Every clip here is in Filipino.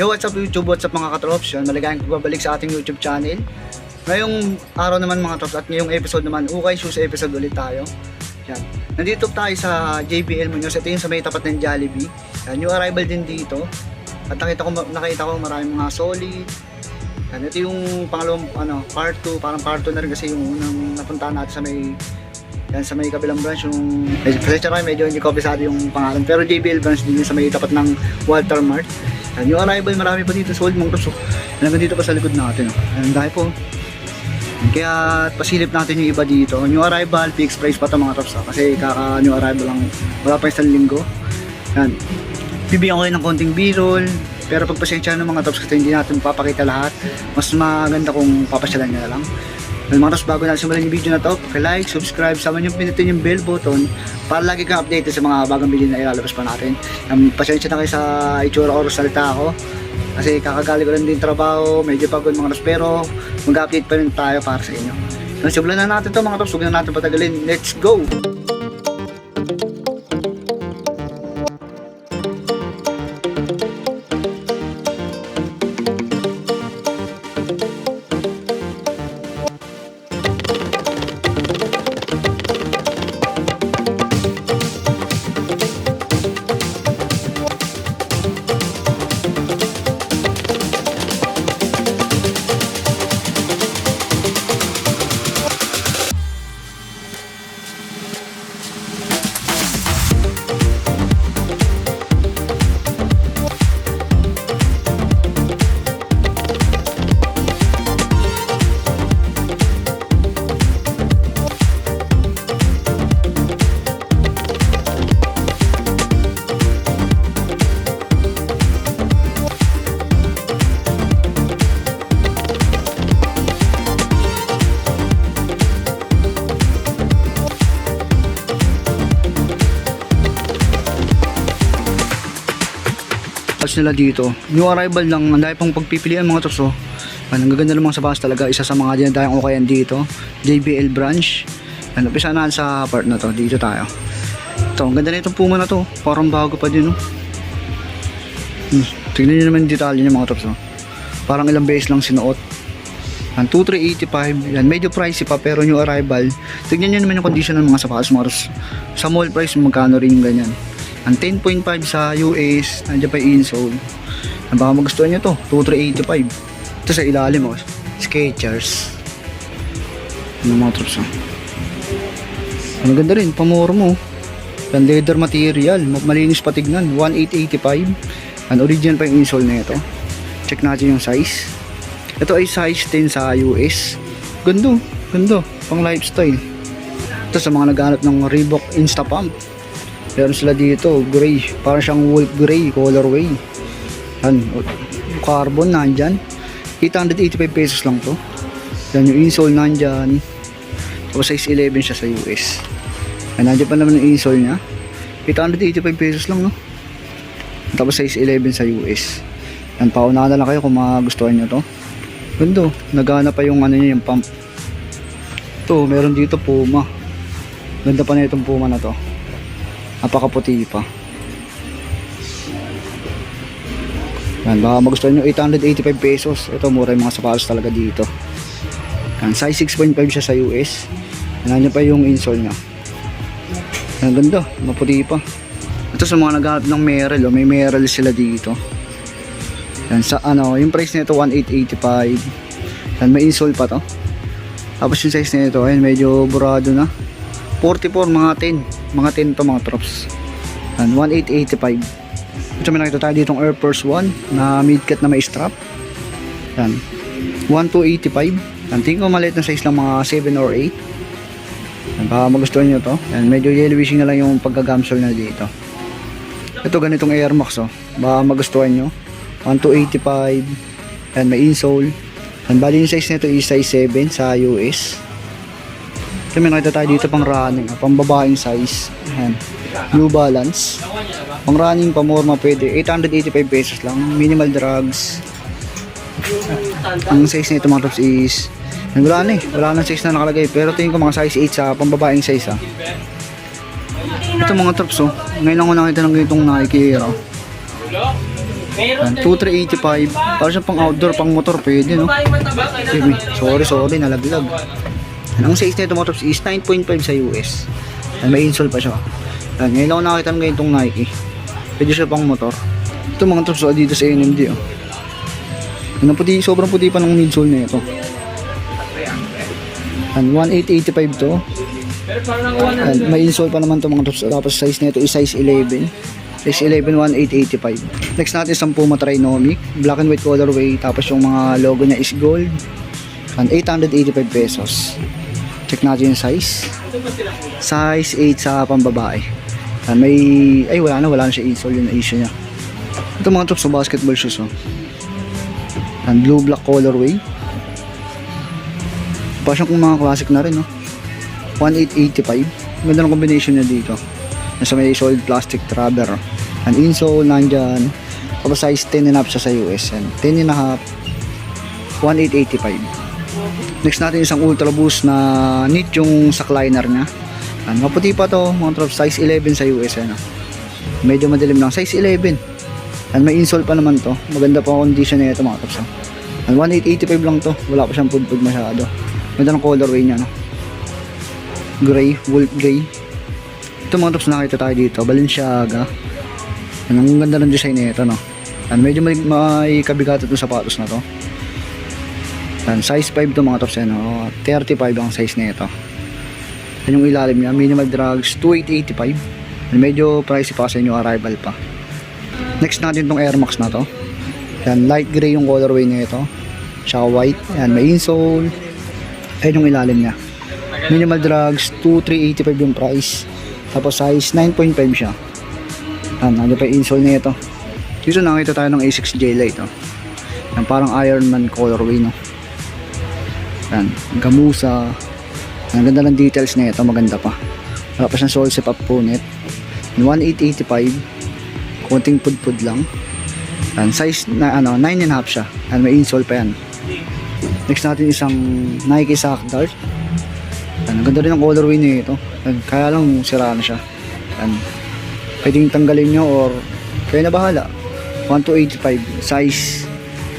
Yo, what's up YouTube, what's up mga katrops? Yan, maligayang pagbabalik sa ating YouTube channel. Ngayong araw naman mga katrops at ngayong episode naman, ukay shoes episode ulit tayo. Yan. Nandito tayo sa JBL Muñoz. Ito yung sa may tapat ng Jollibee. Yan, new arrival din dito. At nakita ko maraming mga solid. Yan, ito yung pangalawang part 2, parang part 2 na rin kasi yung unang napuntahan natin sa may kabilang branch yung medyo hindi ko kabisado yung pangalan, pero JBL branch din yung sa may tapat ng Walter Mart. Yan, yung arrival marami pa dito sold mong gusto. Yan, dito pa sa likod natin. Yan, dahil po. Kaya pasilip natin yung iba dito. New arrival, fixed price pa ito mga tops kasi kaka new arrival lang, wala pa isang linggo. Yan, bibigyan ko kayo ng konting b-roll, pero pagpasensya ng mga tops kasi hindi natin papakita lahat. Mas maganda kung papasyalan nyo na lang. Mga tops, bago natin simulan yung video na to, like, subscribe, sama nyo pinutin yung bell button para lagi kang updated sa mga bagong video na ilalabas pa natin. Pasensya na kayo sa itsura o salita ako kasi kakagali ko lang din trabaho, medyo pagod mga tops, pero mag-update pa rin tayo para sa inyo. Simulan na natin to mga tops, huwag na natin patagalin, let's go! Nila dito, new arrival lang, ang dahil pang pagpipilian mga tops. Ang gaganda namang sa bakas talaga, isa sa mga dinadayang ukayan dito, JBL branch. Umpisa na sa part na to, dito tayo. Ito, ang ganda na itong Puma na to, parang bago pa din tignan nyo naman yung detalye niya mga tops. Parang ilang beses lang sinuot. 2,385, yan, medyo pricey pa pero new arrival. Tignan nyo naman yung condition ng mga sapatos mga tops. Sa mall price magkano rin yung ganyan. Ang 10.5 sa US, nandiyan pa yung insole. Baka magustuhan nyo to, 2,385. Ito sa ilalim Skechers. Ano mga troops Ang ganda rin, pamura mo. Ang leather material, malinis pa tignan, 1,885. Ang original pa yung insole na ito. Check natin yung size. Ito ay size 10 sa US. Ganda, pang lifestyle. Ito sa mga naghanap ng Reebok Insta Pump. Meron sila dito, gray, parang siyang wolf gray colorway. Carbon nandyan, 885 pesos lang to. Yan yung insole nandyan. Tapos size 11 siya sa US. Nandyan pa naman yung insole nya, 885 pesos lang no. Tapos size 11 sa US. Yan, paunahan na lang kayo kung magustuhan nyo to. Ganda, nagana pa yung niya, yung pump. Ito, meron dito Puma. Ganda pa na itong Puma na to. Napakaputi pa. Yan, baka magustuhan nyo, 885 pesos. Ito, mura yung mga sapatos talaga dito. Yan, size 6.5 siya sa US. Yan pa yung insole nya. Yan, ganda, maputi pa. Ito sa mga naghanap ng Merrell, may Merrell sila dito. Yan, sa yung price nito 1,885. Yan, may insole pa to. Tapos yung size nito, ayun, medyo burado na. 44, mga 10 to mga trops. And 1,885. Ito may nakita tayo ditong Air Force 1 na mid-cut na may strap. Yan, 1,285. Yan, tingin ko maliit na size lang, mga 7 or 8. Yan, baka magustuhan nyo to. Yan, medyo yellowishing na lang yung pagkagamsol na dito. Ito ganitong Air Max baka magustuhan nyo, 1,285. Yan, may insole. Yan, bali yung size nito is size 7 sa US. Ito may nakita tayo dito pang running, pang babaeng size. Ayan, New Balance. Pang running, pamorma pwede, 885 pesos lang, minimal drugs. Ang size nito mga tops is, wala nang size na nakalagay, pero tingin ko mga size 8 sa pang babaeng size Ito mga tops ngayon lang ko nakita ng ganitong Nike Air. Yan, 2385. Para siya pang outdoor, pang motor, pwede, no? Sorry, nalaglag. Ang size nito mga tops is 9.5 sa US. Yan, may insole pa siya. Yan, ngayon ako nakita ngayon itong Nike. Pwede siya pang motor. Ito mga tops, Adidas NMD, oh. Yan, puti, sobrang puti pa ng midsole na ito. Yan, 1885 to. Yan, may insole pa naman to mga tops. Tapos size nito is size 11. Size 11, 1885. Next natin isang Puma Trinomic. Black and white colorway. Tapos yung mga logo niya is gold. And 885 pesos. Check natin yung size. Size 8 sa pambabae. And may... Ay, wala na siya insole yung issue niya. Ito mga tops, so basketball shoes, oh. And blue-black colorway. Parang kung mga classic na rin, no? 1885. Ganda ng combination niya dito. Nasa may solid plastic rubber. And insole nandyan. Tapos size 10.5 siya sa US. And 10.5, 1885. Next natin isang Ultra Boost na neat yung sackliner niya. And maputi pa to, mga trops, size 11 sa US. Ano? Medyo madilim lang, size 11. And may insole pa naman to. Maganda pa ang condition na ito mga trops. And 1885 lang to. Wala pa siyang pudpud masyado. Ganda ng colorway niya, no? Gray, wolf gray. Ito mga tops, nakita tayo dito, Balenciaga. Ang ganda ng design na ito, no? And medyo may kabigat itong sapatos na to. And size 5 to mga tops, no? 35 ang size na ito. And yung ilalim niya, minimal drags 2885. And medyo pricey pa sa inyo, arrival pa. Next natin tong Air Max na to. Yan, light gray yung colorway na ito. Tsaka white. Yan, may insole. Ayan yung ilalim niya. Minimal drags 2385 yung price. Tapos size 9.5 siya. Ano pa yung insole na ito. Dito nakita tayo ng A6 J-Lite, oh. Yan, parang Iron Man colorway, no? Yan, gamusa. Ang ganda ng details na ito, maganda pa. Wala pa siyang sole zip up punit. 1885. Konting pudpud lang. Yan, size na 9.5 siya. Yan, may insole pa yan. Next natin isang Nike Sack Dart. Yan, ang ganda rin ang colorway niya ito. Yan, kaya lang sira na siya. Yan, pwedeng tanggalin nyo or kayo na bahala. 1285 size.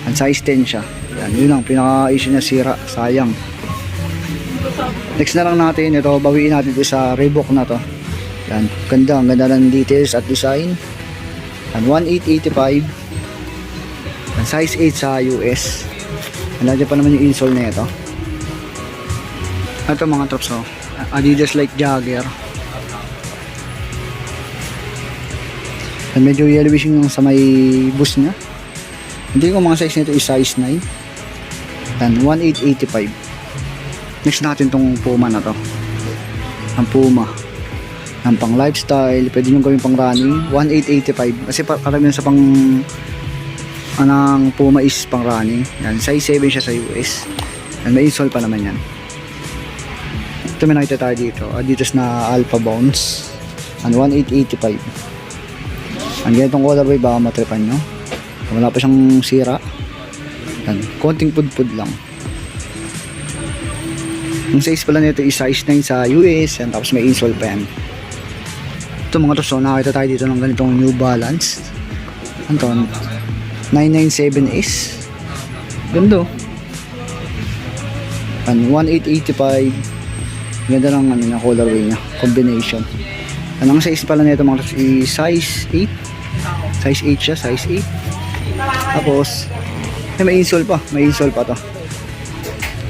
Yan, size 10 siya. Yan, yun lang, pinaka-issue niya, sira, sayang. Next na lang natin, ito, bawiin natin ito sa Reebok na to. Yan, ganda, ang ganda ng details at design. Yan, 1885. Yan, size 8 sa US. Nandiyan pa naman yung insole na ito. Ito mga tops, oh. Adidas Light Jogger. Yan, medyo yellowish yung sa may boost niya. Hindi ko mga size nito is size 9. Yan, 1885. Next natin tong Puma na to. Ang Puma. Ang pang lifestyle, pwede nyo gawin pang running. 1885. Kasi karamihan sa pang anang Puma is pang running. Yan, size 7 siya sa US. Yan, may insole pa naman yan. Ito may nakita tayo dito. Adidas na Alpha Bounce. Yan, 1885. Ang ganitong colorway, baka matripan nyo. Wala pa siyang sira. Yan, konting pudpud lang. Yung size pala nito is size 9 sa US. Yan, tapos may insole pa yan. Ito mga to, so nakita tayo dito ng ganitong New Balance. Anton 997S. Ganda. Yan, 1885. Ganda ng ano niya, colorway niya, combination. Ang size pala nito mga to is size 8. Size 8 siya, size 8. Tapos may insole pa, to.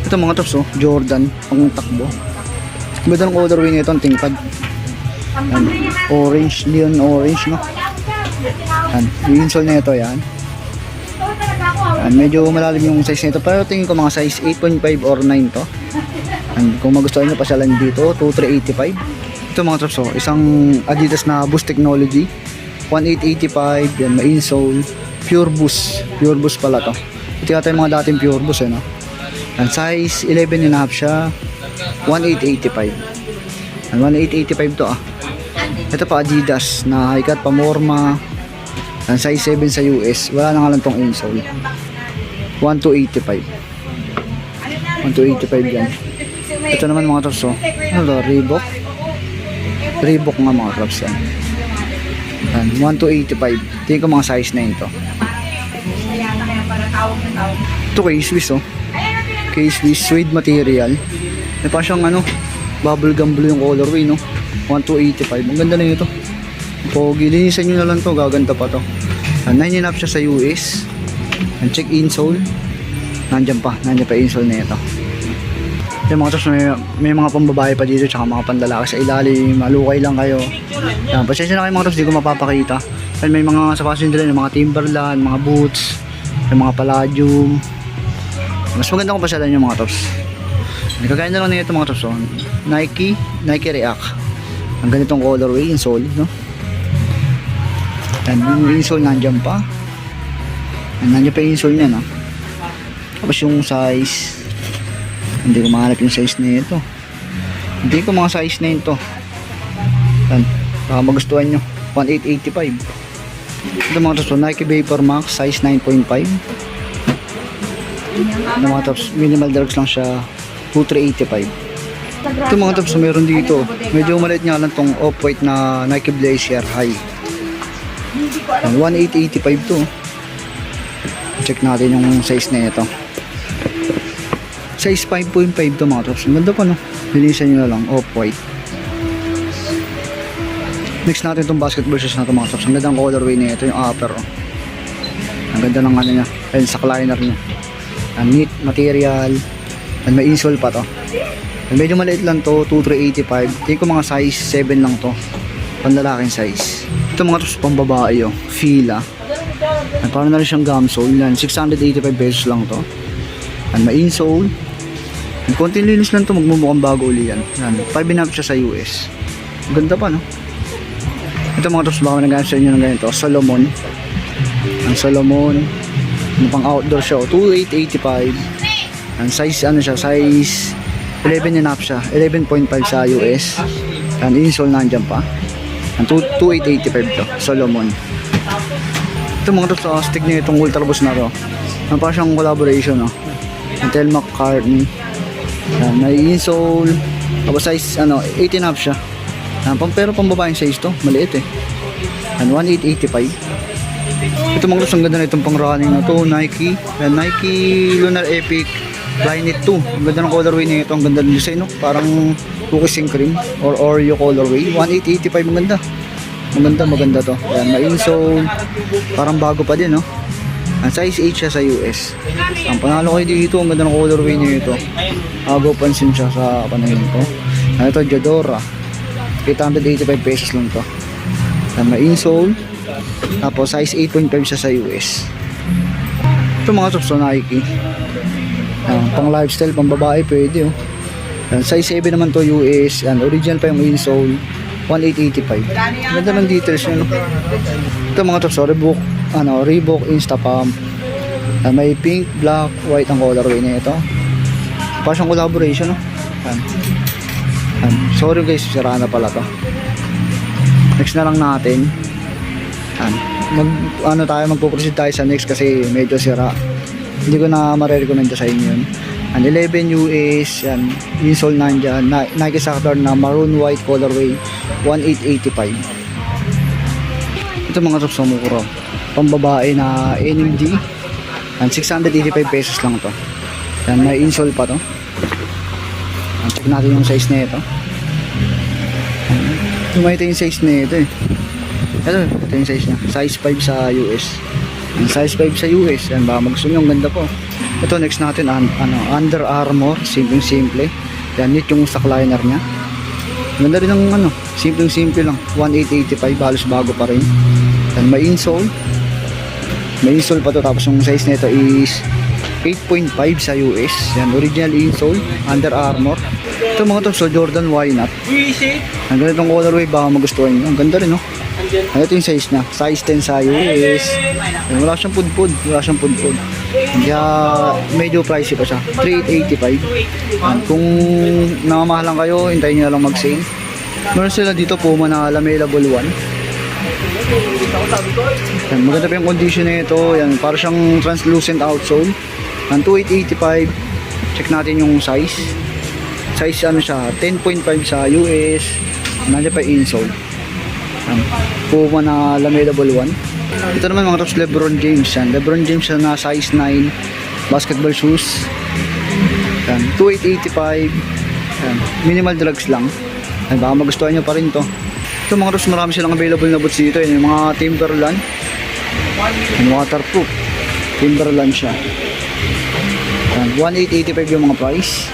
Ito mga tops, oh, Jordan, pang takbo. Ganda ng colorway nito, ang tingkad. Yan, orange, neon orange, no? Yan, yung insole na ito, yan. Yan, medyo malalim yung size nito, pero tingin ko mga size 8.5 or 9 to. Yan, kung magustuhan nyo, pasyalan dito, 2385. Ito mga tops, oh, isang Adidas na Boost Technology, 1885. Yan, may insole, Pure Boost pala to. Ito yata yung mga dating Pure Boost, no? Yan, size 11.5 siya, 1885. Yan, 1885 to, ah. Ito pa Adidas na high cut pamorma. Yan, size 7 sa US. Wala na nga lang tong insole. 1285. 1285 yan. Ito naman mga tops, oh. Ano, Reebok nga mga tops yan. Yan, 1285. Tingin ko mga size 9 to. Ito K-Swiss oh. K-Swiss suede material. May pa siyang ano, bubble gum blue yung colorway no. 1285. Ang ganda na ito. Pogi, linisan nyo na lang to, gaganda pa to. 9.5 siya sa US. Ang check insole. Nandiyan pa insole na ito. Yung mga tops, may mga pambabae pa dito tsaka mga panlalaki sa ilalim. Malukay lang kayo. Yan, pasensya na kayo mga tops, di ko mapapakita. And may mga sapatos din yung mga Timberland, mga boots, yung mga Palladium. Mas maganda kung pasyalan yung mga tops. Kagaya na lang na ito mga tops. Oh. Nike React. Ang ganitong colorway, yung solid no. And yung insole nandyan pa. And nandyan pa yung insole niya no. Tapos yung size, hindi ko mahanap yung size na ito. Hindi ko mga size na ito. Yan, baka magustuhan nyo. 1885. Ito mga tops, Nike Vapor Max size 9.5. Ito mga tops, minimal drugs lang siya, 2385. Ito mga tops, meron dito. Medyo maliit nga lang tong off-white na Nike Blazer High. 1885 to. Check natin yung size na ito. Size 5.5 to mga tops. Ang ganda pa no. Linisan nyo na lang. Off-white. Next natin itong basketball shoes na ito mga tops. Ang ganda ng colorway na ito. Yung upper. Oh. Ang ganda ng ano niya. Ayun sa liner niya. Ang neat material. And may insole pa to. And medyo maliit lang to. 2385. Tingin ko mga size 7 lang to. Panlalaking size. Ito mga tops pang babae. Oh. Fila. And parang na rin siyang gum sole. Yan. 685 pesos lang to. And may insole. Ang konting linis lang to, magmumukhang bago uli yan. 5.5 siya sa US. Ganda pa no. Ito mga tops, baka nag-aano sa inyo ng ganito. Solomon. Ang Solomon. Ano pang outdoor siya. 2885. Ang size ano siya, size 11.5 siya. 11.5 sa US. Ang insole nandyan pa. Ang 2885 to. Solomon. Ito mga tops, stick niya itong Ultra Boost na to. Ang parang siyang collaboration no. Ang Tel McCartney. Yan, may insole. Tapos size ano, 18.5 siya. Yan, pero pang babaeng size to, maliit eh. Yan, 1885. Ito mga tops, ang ganda na itong pang running na to, Nike. Yan, Nike Lunar Epic Flyknit 2. Ang ganda ng colorway na ito, ang ganda ng design no. Parang cookies and cream or Oreo colorway. 1885, maganda. Maganda to. Yan, may insole. Parang bago pa din no. Ang size 8 siya sa US. Ang panalo ko dito, ang ganda ng colorway niya ito. Agaw pansin siya sa panahon ko. Ito, Jadora. 885 pesos lang to. May insole. Tapos size 8.5 siya sa US. Ito mga tops sa Nike. Pang lifestyle, pang babae pwede oh. Size 7 naman to US. Original pa yung insole. 1885. Ganda ng details yun. Ito mga tops, Reebok Insta Pump. May pink, black, white ang colorway na ito. Parang collaboration no? Sorry guys, sira na pala to. Next na lang natin. Magpo-proceed tayo sa next kasi medyo sira. Hindi ko na ma-recommend sa inyo yun. 11 US, yan, insole nandyan, Nike Sactor na maroon white colorway, 1885. Ito mga tops sa mukuro. Pambabae na NMD, 685 pesos lang to. Yan, may insole pa to. Check natin yung size na ito. Ito yung size na ito eh. Ito yung size niya. Size 5 sa US. Ang size 5 sa US. Yan, baka magustuhan nyo. Ang ganda po. Ito next natin. Under Armour. Simple. Yan, neat yung stock liner niya. Ganda rin ng simple lang. 1885. Halos bago pa rin. Yan, may insole. May insole pa to. Tapos yung size nito is 8.5 sa US. Yan, original insole. Under Armour. Ito mga to, so Jordan Why Not. Ang ganitong colorway, baka magustuhan nyo. Ang ganda rin, no? Ito yung size niya. Size 10 sa US. Wala siyang pudpud. Kaya medyo pricey pa siya. 385. Kung namamahalan kayo, hintayin nyo na lang mag-sale. Meron sila dito Puma na Lamelable 1. Maganda pa yung condition na ito. Yan, para siyang translucent outsole. 2885. Check natin yung size. Size siya, 10.5 sa US. Nandiyan pa insole. Puma na Lamelable 1. Ito naman mga tops, Lebron James yan. Lebron James na size 9 basketball shoes. Yan, 2885. Yan, minimal drugs lang. Yan, baka magustuhan nyo pa rin to. Ito mga tops, marami silang available na boots dito. Yan, yung mga Timberland. Yan, waterproof. Timberland siya. Yan, 1885 yung mga price.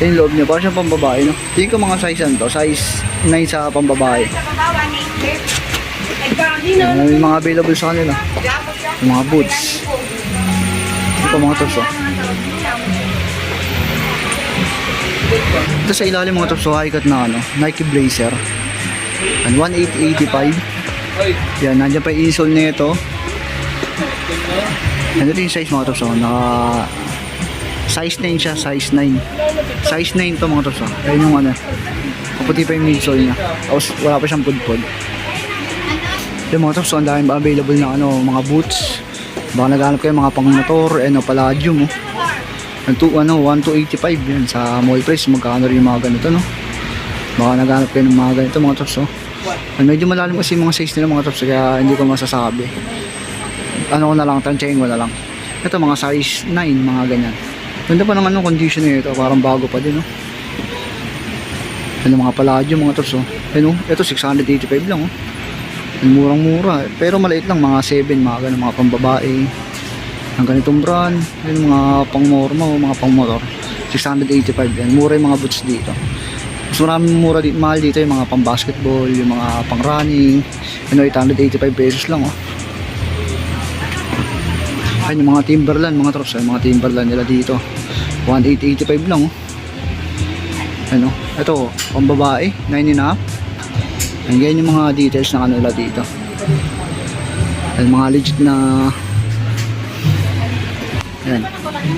Yan yung loob nyo, parang siyang pambabae, no? Tingin ko mga size ano to, size 9 sa pambabae. Yan, may mga available sa kanila. Yung mga boots. Ito mga tops, oh. Ito sa ilalim mga tops, high cut na ano, Nike Blazer. And 1885. Yan, nandiyan pa yung insole nito. And ito yung size mga tops, oh. Naka size 9 siya, size 9. Size 9 to mga tops, oh. Ayun yung ano, kaputi pa yung midsole niya. Tapos wala pa siyang pudpod. Yung mga tops, so ang dahil ba available na ano, mga boots. Baka naghanap kayo mga pang motor, palladium, oh. 1285 yan sa mall price. Magkano rin yung mga ganito, no? Baka naghanap kayo ng mga ganito mga tops, oh. Medyo malalim kasi yung mga size nila mga tops, kaya hindi ko masasabi. Ano ko na lang, tansyahin ko na lang. Ito mga size 9, mga ganyan. Ganda pa naman ng condition nito, parang bago pa din, no? Ano mga palladium mga tops, oh. Ano, ito 685 lang, oh. Murang mura, pero maliit lang, mga 7, mga ganun, mga pambabae. Ang ganitong brand, yung mga pang normal, mga pang motor, 685 yan. Mura yung mga boots dito. Mas maraming mura dito, mahal dito yung mga pang basketball, yung mga pang running. Ano, 885 pesos lang, oh. Ayun, yung mga Timberland, mga trops, yung mga Timberland nila dito, 1885 lang, oh. Ano, ito, pang babae, 9.5. Ayan yung mga details na kanila dito. Ayan, mga legit na ayan,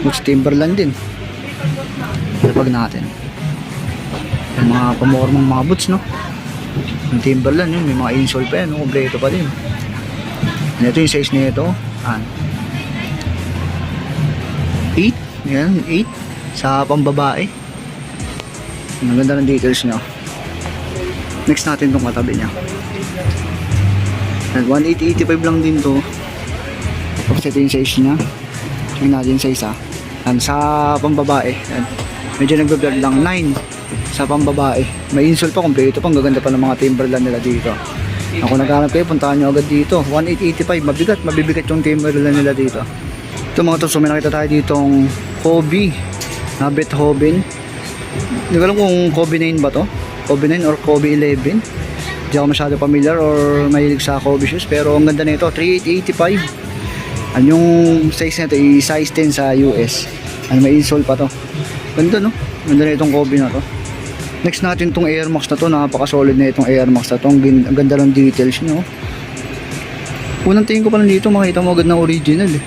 boots Timberland din. Lapag natin. Ayan, mga pamormang mga boots, no? Yung Timberland yun, may mga insole pa yan, no? Kompleto pa din. Ayan, ito yung size nito. Ayan, 8. Ayan, 8 sa pambabae. Ang ganda ng details nyo. Next natin itong katabi niya. 1885 lang din to. Tapos ito yung size niya. Tingnan natin yung size, ha. Sa pambabae. Yan. Medyo nagbe-blur lang. 9 sa pambabae. May insole pa, kompleto pa. Ang gaganda pa ng mga Timberland nila dito. Kung naghanap kayo, puntahan nyo agad dito. 1885. Mabigat. Mabibigat yung Timberland nila dito. Ito mga to, so may nakita tayo ditong Kobe na Beethoven. Hindi ko alam kung Kobe 9 ba to, Kobe 9 or Kobe 11. Hindi ako masyado familiar or mahilig sa Kobe shoes, pero ang ganda nito, 3885. Ano yung size nito, size 10 sa US. Ano, may insole pa to. Ganda, no? Ganda na itong Kobe na to. Next natin itong Air Max na to, napaka-solid na itong Air Max na to. Ang ganda ng details nyo. Unang tingin ko pa lang dito, makita mo agad ng original, eh.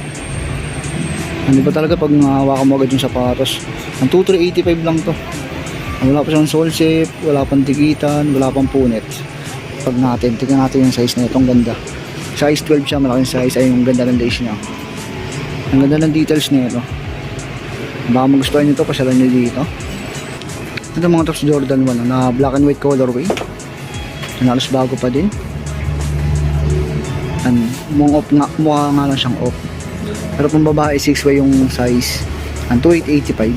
Hindi ba talaga pag hawakan mo agad yung sapatos. Ang 2385 lang to. Wala pa siyang sole shape, wala pang tigitan, wala pang punit. Pag natin, tignan natin yung size na ito. Ang ganda. Size 12 siya, malaking size. Ay, yung ganda ng lace niya. Ang ganda ng details niya ito. Baka magustuhan nyo ito, pasyalan nyo dito. Ito mga tops Jordan 1 na black and white colorway. Halos bago pa din. And, mukha nga lang siyang off. Pero kung babae 6way yung size, ang 2885.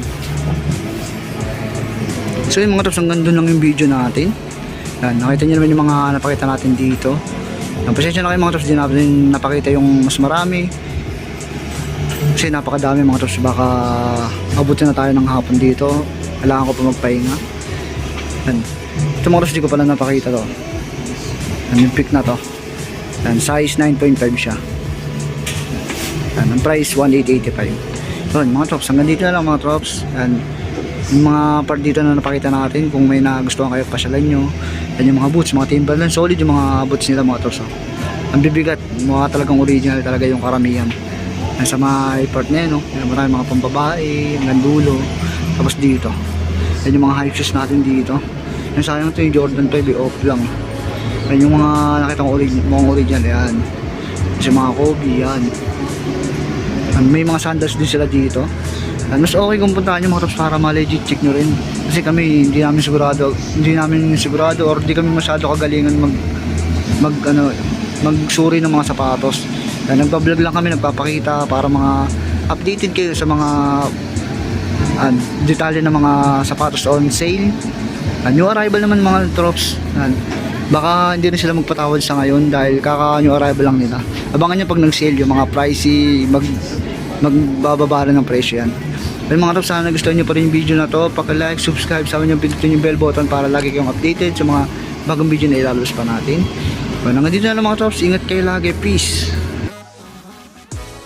So yung mga tops, hanggang doon lang yung video natin. Yan, nakita nyo naman yung mga napakita natin dito. Pasensya na kayo mga tops, di natin napakita yung mas marami. Kasi napakadami mga tops, baka abutin na tayo ng hapon dito. Kailangan ko pa magpahinga. Yan. Ito mga tops, di ko pala napakita to. Yan, yung pick na to. Yan, size 9.5 siya. Yan, ang price 1885. Yun mga trops, hanggang dito na lang mga trops. Yan, yung mga part dito na napakita natin, kung may nagustuhan kayo, pasyalan nyo. Yan yung mga boots, mga Timberland, solid yung mga boots nila mga trops, oh. Ang bibigat, mukha talagang original talaga yung karamihan. Yan, sa mga part na yun, no? Yan, marami mga pambabae, hanggang dulo. Tapos dito, yan yung mga high shoes natin dito. Yan, sayang ito yung Jordan 5, off lang. Yan yung mga nakita ko original, yan. Kasi mga Kobe, yan. May mga sandals din sila dito. Mas okay kung puntahan nyo mga tops para ma-legit check nyo rin. Kasi kami hindi namin sigurado or hindi kami masyado kagalingan magsuri ng mga sapatos. Nagpa-vlog lang kami, nagpapakita para mga updated kayo sa mga detalye ng mga sapatos on sale. New arrival naman mga troops. Baka hindi rin sila magpatawad sa ngayon dahil kaka-new arrival lang nila. Abangan nyo pag nag-sale yung mga pricey, magbababa rin ng presyo yan. Well, mga troops, sana gusto nyo pa rin yung video na to. Paki-like, subscribe, sama nyo pindutin yung bell button para lagi kayong updated sa mga bagong video na ilalabas pa natin. Well, hanggang dito na lang mga troops. Ingat kayo lagi. Peace!